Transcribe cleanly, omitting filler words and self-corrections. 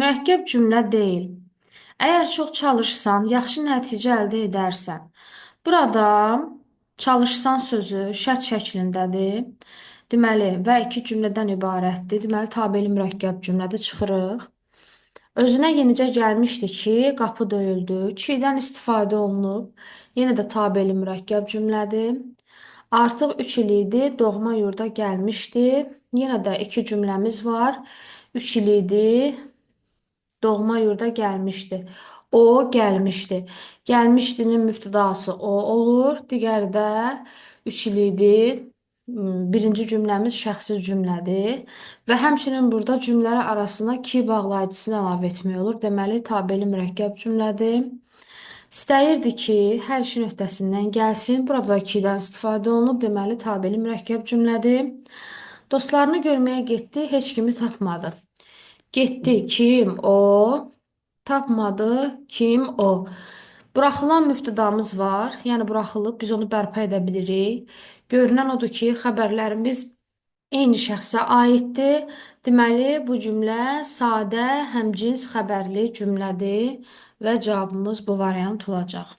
Mürəkkəb cümlə deyil. Əgər çox çalışsan, yaxşı nəticə əldə edərsən. Burada çalışsan sözü şərt şəklindədir. Deməli, və iki cümlədən ibarətdir. Deməli, tabeli mürəkkəb cümlədə çıxırıq. Özünə yenicə gəlmişdi ki, qapı döyüldü. Ki'dən istifadə olunub. Yenə də tabeli mürəkkəb cümlədir. Artıq 3 il idi, doğma yurda gəlmişdi. Yenə də iki cümləmiz var. 3 il idi, doğma yurda gəlmişdi. O gəlmişdi. Gəlmişdinin mübtədası o olur. Digəri də 3 il idi. Birinci cümləmiz şəxsi cümlədir. Və həmçinin burada cümlələr arasına ki bağlayıcısını əlavə etmək olur. Deməli, tabeli mürəkkəb cümlədir. İstəyirdi ki, hər işin öhdəsindən gəlsin. Burada da ki-dən istifadə olunub. Deməli, tabeli mürəkkəb cümlədir. Dostlarını görməyə getdi, heç kimi tapmadı. Getdi kim? O. Tapmadı kim? O. Buraxılan mübtədamız var. Yəni buraxılıb biz onu bərpa edə bilirik. Görünən odur ki, xəbərlərimiz eyni şəxsə aiddir. Deməli, bu cümlə sadə, həmcins xəbərli cümlədir və cavabımız bu variant olacaq.